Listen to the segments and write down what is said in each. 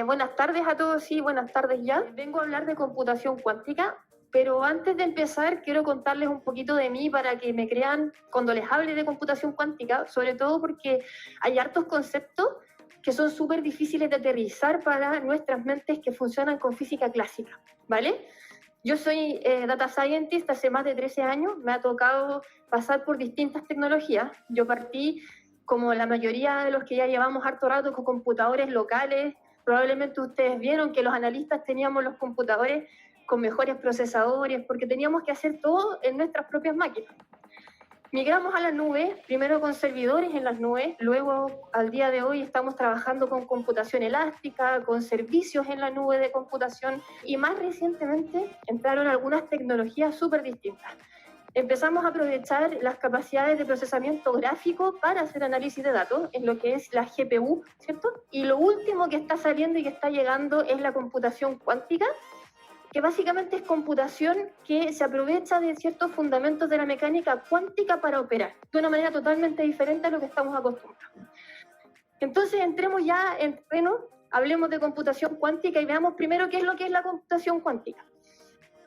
Buenas tardes a todos, sí, buenas tardes ya. Vengo a hablar de computación cuántica, pero antes de empezar quiero contarles un poquito de mí para que me crean cuando les hable de computación cuántica, sobre todo porque hay hartos conceptos que son súper difíciles de aterrizar para nuestras mentes que funcionan con física clásica, ¿vale? Yo soy data scientist hace más de 13 años, me ha tocado pasar por distintas tecnologías. Yo partí, como la mayoría de los que ya llevamos harto rato, con computadores locales. Probablemente ustedes vieron que los analistas teníamos los computadores con mejores procesadores porque teníamos que hacer todo en nuestras propias máquinas. Migramos a la nube, primero con servidores en las nubes, luego al día de hoy estamos trabajando con computación elástica, con servicios en la nube de computación y más recientemente entraron algunas tecnologías súper distintas. Empezamos a aprovechar las capacidades de procesamiento gráfico para hacer análisis de datos en lo que es la GPU, ¿cierto? Y lo último que está saliendo y que está llegando es la computación cuántica, que básicamente es computación que se aprovecha de ciertos fundamentos de la mecánica cuántica para operar, de una manera totalmente diferente a lo que estamos acostumbrados. Entonces, entremos ya en terreno, hablemos de computación cuántica y veamos primero qué es lo que es la computación cuántica.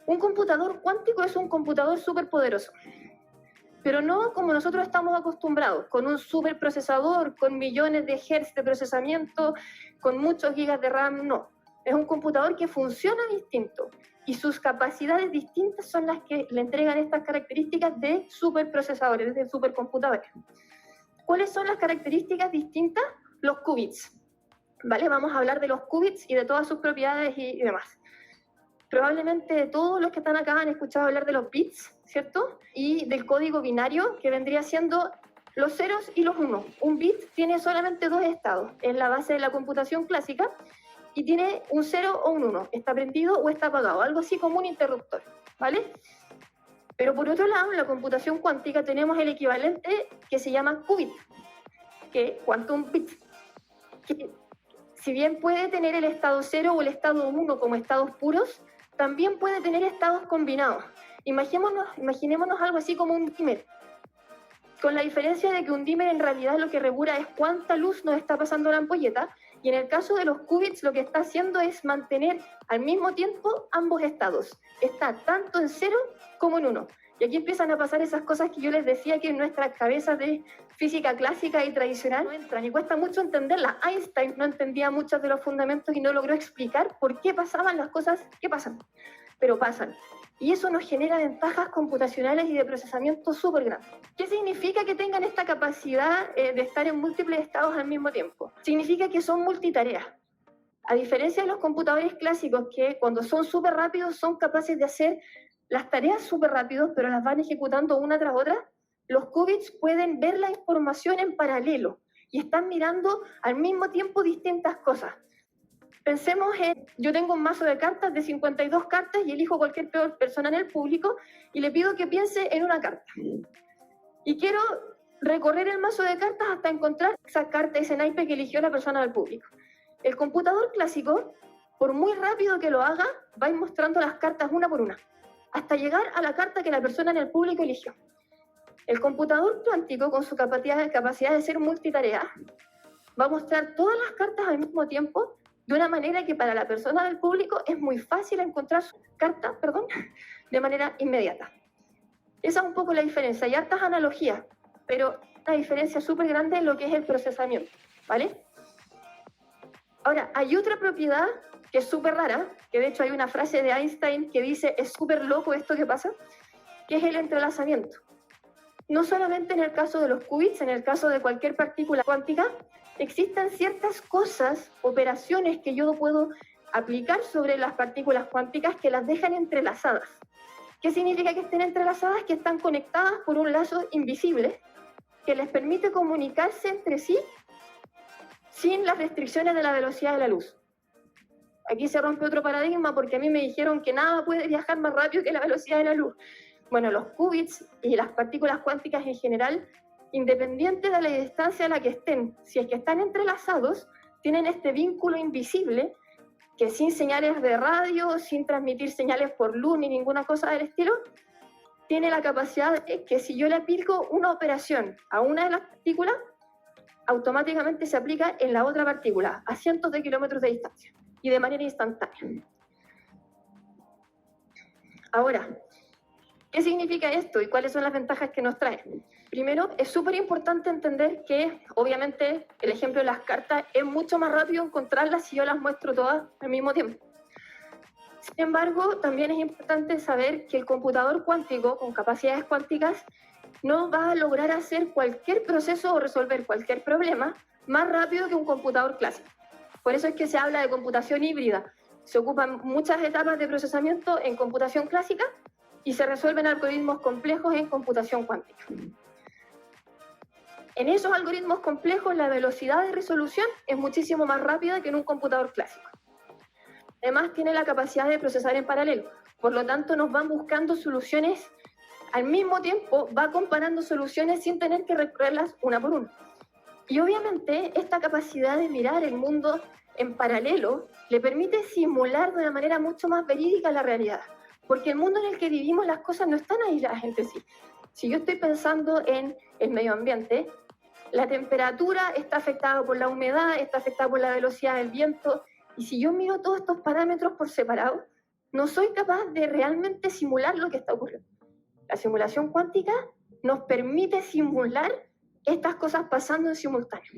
Un computador cuántico es un computador súper poderoso, pero no como nosotros estamos acostumbrados, con un superprocesador, con millones de hertz de procesamiento, con muchos gigas de RAM, no. Es un computador que funciona distinto y sus capacidades distintas son las que le entregan estas características de superprocesadores, de supercomputadores. ¿Cuáles son las características distintas? Los qubits, ¿vale? Vamos a hablar de los qubits y de todas sus propiedades y demás. Probablemente todos los que están acá han escuchado hablar de los bits, ¿cierto? Y del código binario, que vendría siendo los ceros y los unos. Un bit tiene solamente dos estados, es la base de la computación clásica, y tiene un 0 o un 1, está prendido o está apagado, algo así como un interruptor, ¿vale? Pero por otro lado, en la computación cuántica tenemos el equivalente que se llama qubit, que quantum bit, que si bien puede tener el estado 0 o el estado 1 como estados puros, también puede tener estados combinados. Imaginémonos algo así como un dímer, con la diferencia de que un dímer en realidad lo que regula es cuánta luz nos está pasando la ampolleta, y en el caso de los qubits lo que está haciendo es mantener al mismo tiempo ambos estados. Está tanto en 0 como en 1. Y aquí empiezan a pasar esas cosas que yo les decía que en nuestras cabezas de física clásica y tradicional no entran y cuesta mucho entenderlas. Einstein no entendía muchos de los fundamentos y no logró explicar por qué pasaban las cosas que pasan, pero pasan. Y eso nos genera ventajas computacionales y de procesamiento súper grandes. ¿Qué significa que tengan esta capacidad de estar en múltiples estados al mismo tiempo? Significa que son multitareas. A diferencia de los computadores clásicos que cuando son súper rápidos son capaces de hacer las tareas súper rápidos, pero las van ejecutando una tras otra, los qubits pueden ver la información en paralelo y están mirando al mismo tiempo distintas cosas. Pensemos en, yo tengo un mazo de cartas de 52 cartas y elijo cualquier persona en el público y le pido que piense en una carta. Y quiero recorrer el mazo de cartas hasta encontrar esa carta, ese naipe que eligió la persona del público. El computador clásico, por muy rápido que lo haga, va a ir mostrando las cartas una por una, hasta llegar a la carta que la persona en el público eligió. El computador cuántico, con su capacidad de ser multitarea, va a mostrar todas las cartas al mismo tiempo, de una manera que para la persona del público es muy fácil encontrar su carta, de manera inmediata. Esa es un poco la diferencia. Hay hartas analogías, pero una diferencia súper grande en lo que es el procesamiento, ¿vale? Ahora, hay otra propiedad que es súper rara, que de hecho hay una frase de Einstein que dice, es súper loco esto que pasa, que es el entrelazamiento. No solamente en el caso de los qubits, en el caso de cualquier partícula cuántica, existen ciertas cosas, operaciones que yo puedo aplicar sobre las partículas cuánticas que las dejan entrelazadas. ¿Qué significa que estén entrelazadas? Que están conectadas por un lazo invisible que les permite comunicarse entre sí sin las restricciones de la velocidad de la luz. Aquí se rompe otro paradigma porque a mí me dijeron que nada puede viajar más rápido que la velocidad de la luz. Bueno, los qubits y las partículas cuánticas en general, independiente de la distancia a la que estén, si es que están entrelazados, tienen este vínculo invisible que sin señales de radio, sin transmitir señales por luz ni ninguna cosa del estilo, tiene la capacidad de que si yo le aplico una operación a una de las partículas, automáticamente se aplica en la otra partícula, a cientos de kilómetros de distancia, y de manera instantánea. Ahora, ¿qué significa esto y cuáles son las ventajas que nos trae? Primero, es súper importante entender que, obviamente, el ejemplo de las cartas es mucho más rápido encontrarlas si yo las muestro todas al mismo tiempo. Sin embargo, también es importante saber que el computador cuántico con capacidades cuánticas no va a lograr hacer cualquier proceso o resolver cualquier problema más rápido que un computador clásico. Por eso es que se habla de computación híbrida. Se ocupan muchas etapas de procesamiento en computación clásica y se resuelven algoritmos complejos en computación cuántica. En esos algoritmos complejos, la velocidad de resolución es muchísimo más rápida que en un computador clásico. Además, tiene la capacidad de procesar en paralelo. Por lo tanto, nos van buscando soluciones al mismo tiempo, va comparando soluciones sin tener que recorrerlas una por una. Y obviamente, esta capacidad de mirar el mundo en paralelo le permite simular de una manera mucho más verídica la realidad. Porque el mundo en el que vivimos, las cosas no están aisladas entre sí. Si yo estoy pensando en el medio ambiente, la temperatura está afectada por la humedad, está afectada por la velocidad del viento, y si yo miro todos estos parámetros por separado, no soy capaz de realmente simular lo que está ocurriendo. La simulación cuántica nos permite simular estas cosas pasando en simultáneo.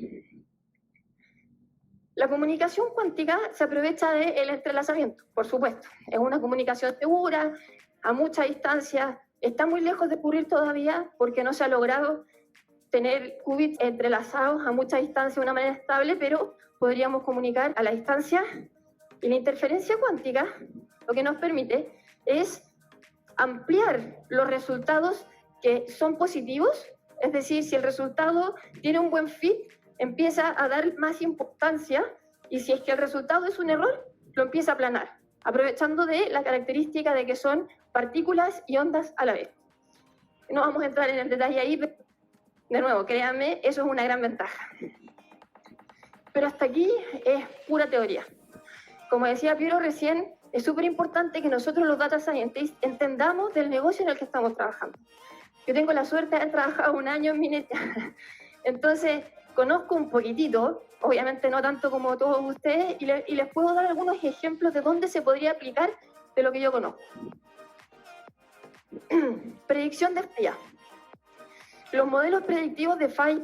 La comunicación cuántica se aprovecha del entrelazamiento, por supuesto. Es una comunicación segura, a mucha distancia, está muy lejos de ocurrir todavía porque no se ha logrado tener qubits entrelazados a mucha distancia de una manera estable, pero podríamos comunicar a la distancia. Y la interferencia cuántica lo que nos permite es ampliar los resultados que son positivos, es decir, si el resultado tiene un buen fit, empieza a dar más importancia, y si es que el resultado es un error, lo empieza a aplanar, aprovechando de la característica de que son partículas y ondas a la vez. No vamos a entrar en el detalle ahí, pero de nuevo, créanme, eso es una gran ventaja. Pero hasta aquí es pura teoría. Como decía Piero recién, es súper importante que nosotros los data scientists entendamos del negocio en el que estamos trabajando. Yo tengo la suerte de haber trabajado un año en Minetia, entonces conozco un poquitito, obviamente no tanto como todos ustedes, y les puedo dar algunos ejemplos de dónde se podría aplicar de lo que yo conozco. Predicción de falla. Los modelos predictivos de falla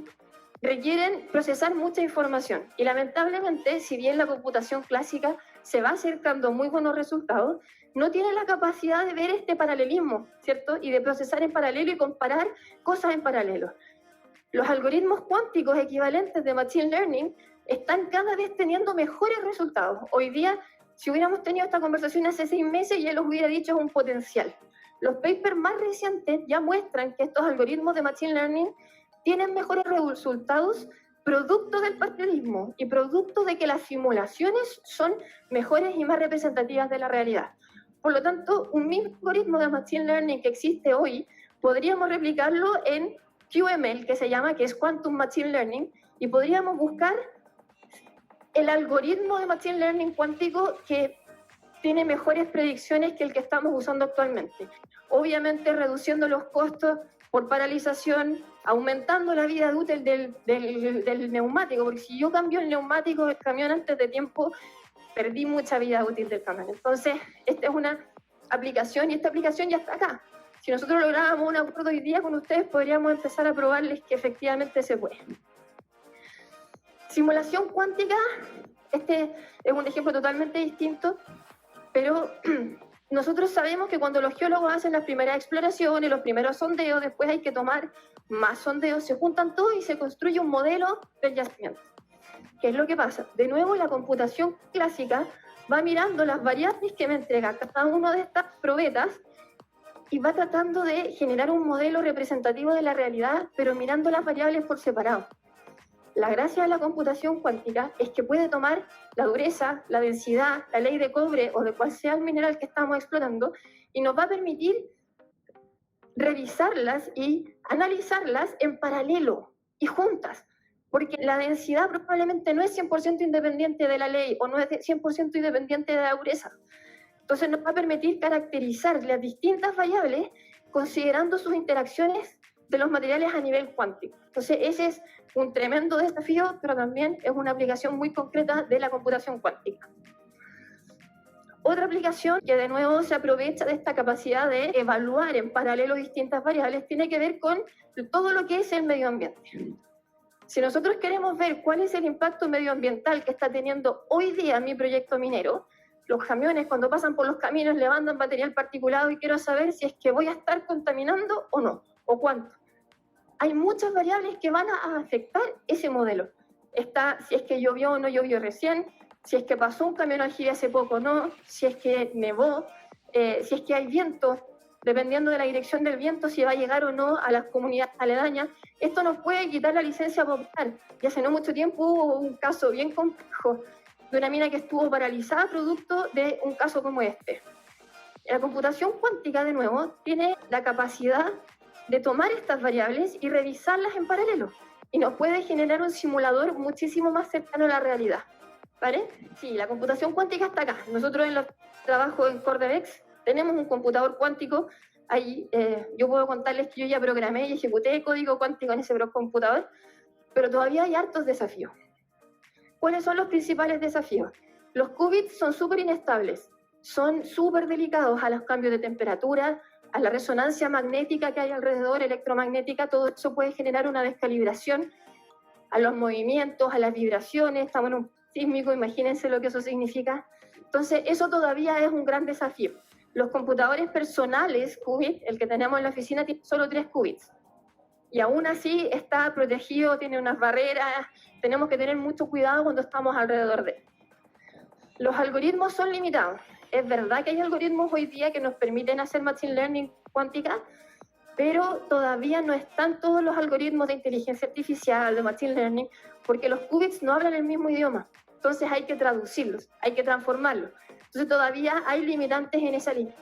requieren procesar mucha información y lamentablemente, si bien la computación clásica se va acercando a muy buenos resultados, no tiene la capacidad de ver este paralelismo, ¿cierto? Y de procesar en paralelo y comparar cosas en paralelo. Los algoritmos cuánticos equivalentes de Machine Learning están cada vez teniendo mejores resultados. Hoy día, si hubiéramos tenido esta conversación hace 6 meses, ya los hubiera dicho es un potencial. Los papers más recientes ya muestran que estos algoritmos de Machine Learning tienen mejores resultados producto del paralelismo y producto de que las simulaciones son mejores y más representativas de la realidad. Por lo tanto, un mismo algoritmo de Machine Learning que existe hoy, podríamos replicarlo en QML, que se llama, que es Quantum Machine Learning, y podríamos buscar el algoritmo de Machine Learning cuántico que tiene mejores predicciones que el que estamos usando actualmente. Obviamente reduciendo los costos por paralización, aumentando la vida útil del neumático, porque si yo cambio el neumático del camión antes de tiempo, perdí mucha vida útil del camión. Entonces, esta es una aplicación y esta aplicación ya está acá. Si nosotros lográbamos un acuerdo hoy día con ustedes, podríamos empezar a probarles que efectivamente se puede. Simulación cuántica, este es un ejemplo totalmente distinto, pero nosotros sabemos que cuando los geólogos hacen las primeras exploraciones, los primeros sondeos, después hay que tomar más sondeos, se juntan todos y se construye un modelo del yacimiento. ¿Qué es lo que pasa? De nuevo, la computación clásica va mirando las variables que me entrega cada una de estas probetas y va tratando de generar un modelo representativo de la realidad, pero mirando las variables por separado. La gracia de la computación cuántica es que puede tomar la dureza, la densidad, la ley de cobre o de cual sea el mineral que estamos explorando y nos va a permitir revisarlas y analizarlas en paralelo y juntas, porque la densidad probablemente no es 100% independiente de la ley o no es 100% independiente de la dureza. Entonces nos va a permitir caracterizar las distintas variables considerando sus interacciones de los materiales a nivel cuántico. Entonces, ese es un tremendo desafío, pero también es una aplicación muy concreta de la computación cuántica. Otra aplicación que de nuevo se aprovecha de esta capacidad de evaluar en paralelo distintas variables tiene que ver con todo lo que es el medio ambiente. Si nosotros queremos ver cuál es el impacto medioambiental que está teniendo hoy día mi proyecto minero, los camiones cuando pasan por los caminos levantan material particulado y quiero saber si es que voy a estar contaminando o no, o cuánto. Hay muchas variables que van a afectar ese modelo. Está si es que llovió o no llovió recién, si es que pasó un camión aljibe hace poco o no, si es que nevó, si es que hay viento, dependiendo de la dirección del viento, si va a llegar o no a las comunidades aledañas. Esto nos puede quitar la licencia para operar. Y hace no mucho tiempo hubo un caso bien complejo de una mina que estuvo paralizada producto de un caso como este. La computación cuántica, de nuevo, tiene la capacidad de tomar estas variables y revisarlas en paralelo. Y nos puede generar un simulador muchísimo más cercano a la realidad. ¿Vale? Sí, la computación cuántica está acá. Nosotros en los trabajos en Cordevex tenemos un computador cuántico. Ahí yo puedo contarles que yo ya programé y ejecuté código cuántico en ese computador, pero todavía hay hartos desafíos. ¿Cuáles son los principales desafíos? Los qubits son súper inestables, son súper delicados a los cambios de temperatura, a la resonancia magnética que hay alrededor, electromagnética, todo eso puede generar una descalibración a los movimientos, a las vibraciones. Estamos en un sísmico, imagínense lo que eso significa. Entonces, eso todavía es un gran desafío. Los computadores personales, qubit, el que tenemos en la oficina, tiene solo 3 qubits. Y aún así está protegido, tiene unas barreras, tenemos que tener mucho cuidado cuando estamos alrededor de él. Los algoritmos son limitados. Es verdad que hay algoritmos hoy día que nos permiten hacer machine learning cuántica, pero todavía no están todos los algoritmos de inteligencia artificial, de machine learning, porque los qubits no hablan el mismo idioma. Entonces hay que traducirlos, hay que transformarlos. Entonces todavía hay limitantes en esa línea.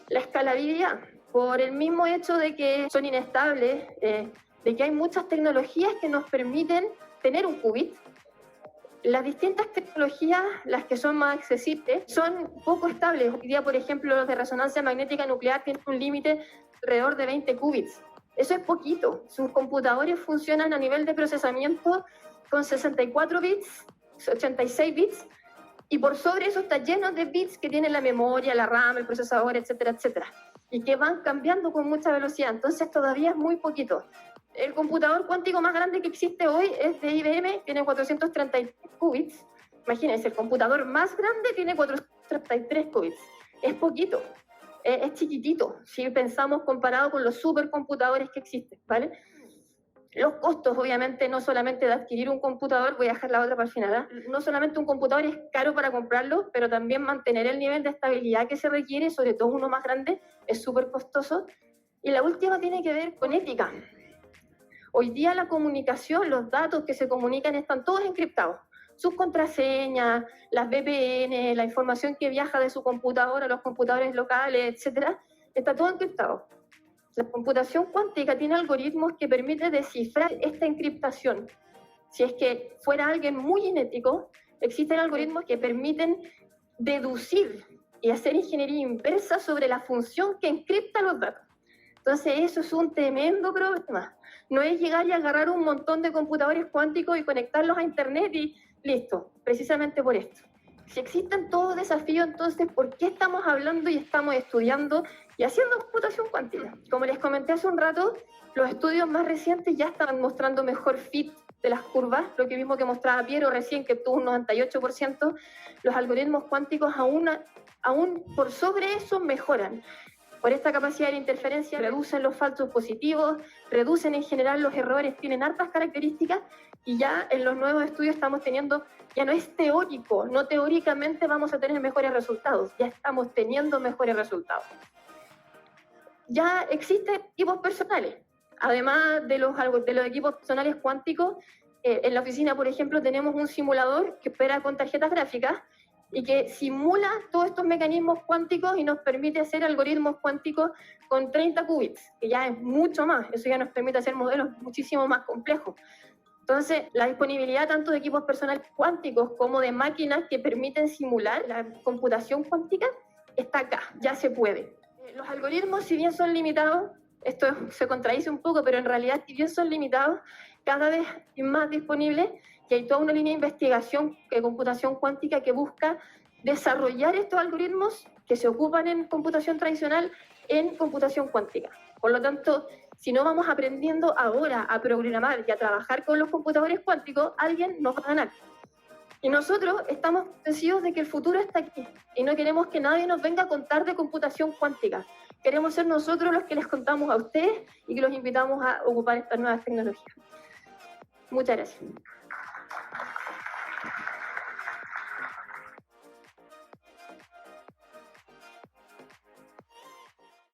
La escalabilidad, por el mismo hecho de que son inestables, de que hay muchas tecnologías que nos permiten tener un qubit. Las distintas tecnologías, las que son más accesibles, son poco estables. Hoy día, por ejemplo, los de resonancia magnética nuclear tienen un límite alrededor de 20 qubits. Eso es poquito. Sus computadores funcionan a nivel de procesamiento con 64 bits, 86 bits, y por sobre eso está lleno de bits que tienen la memoria, la RAM, el procesador, etcétera, etcétera, y que van cambiando con mucha velocidad. Entonces todavía es muy poquito. El computador cuántico más grande que existe hoy es de IBM, tiene 433 qubits. Imagínense, el computador más grande tiene 433 qubits. Es poquito, es chiquitito, si pensamos comparado con los supercomputadores que existen, ¿vale? Los costos, obviamente, no solamente de adquirir un computador, voy a dejar la otra para el final, ¿eh? No solamente un computador es caro para comprarlo, pero también mantener el nivel de estabilidad que se requiere, sobre todo uno más grande, es súper costoso. Y la última tiene que ver con ética. Hoy día la comunicación, los datos que se comunican están todos encriptados. Sus contraseñas, las VPN, la información que viaja de su computador a los computadores locales, etcétera, está todo encriptado. La computación cuántica tiene algoritmos que permiten descifrar esta encriptación. Si es que fuera alguien muy inético, existen algoritmos que permiten deducir y hacer ingeniería inversa sobre la función que encripta los datos. Entonces eso es un tremendo problema. No es llegar y agarrar un montón de computadores cuánticos y conectarlos a internet y listo, precisamente por esto. Si existen todos desafíos, entonces, ¿por qué estamos hablando y estamos estudiando y haciendo computación cuántica? Como les comenté hace un rato, los estudios más recientes ya están mostrando mejor fit de las curvas, lo que mismo que mostraba Piero recién, que tuvo un 98%, los algoritmos cuánticos aún por sobre eso mejoran. Por esta capacidad de interferencia reducen los falsos positivos, reducen en general los errores, tienen hartas características y ya en los nuevos estudios estamos teniendo, ya no es teórico, no teóricamente vamos a tener mejores resultados, ya estamos teniendo mejores resultados. Ya existen equipos personales, además de los equipos personales cuánticos, en la oficina, por ejemplo, tenemos un simulador que opera con tarjetas gráficas y que simula todos estos mecanismos cuánticos y nos permite hacer algoritmos cuánticos con 30 qubits, que ya es mucho más, eso ya nos permite hacer modelos muchísimo más complejos. Entonces, la disponibilidad tanto de equipos personales cuánticos como de máquinas que permiten simular la computación cuántica está acá, ya se puede. Los algoritmos, si bien son limitados, esto se contradice un poco, pero en realidad, si bien son limitados, cada vez más disponibles, y hay toda una línea de investigación de computación cuántica que busca desarrollar estos algoritmos que se ocupan en computación tradicional en computación cuántica. Por lo tanto, si no vamos aprendiendo ahora a programar y a trabajar con los computadores cuánticos, alguien nos va a ganar. Y nosotros estamos convencidos de que el futuro está aquí y no queremos que nadie nos venga a contar de computación cuántica. Queremos ser nosotros los que les contamos a ustedes y que los invitamos a ocupar estas nuevas tecnologías. Muchas gracias.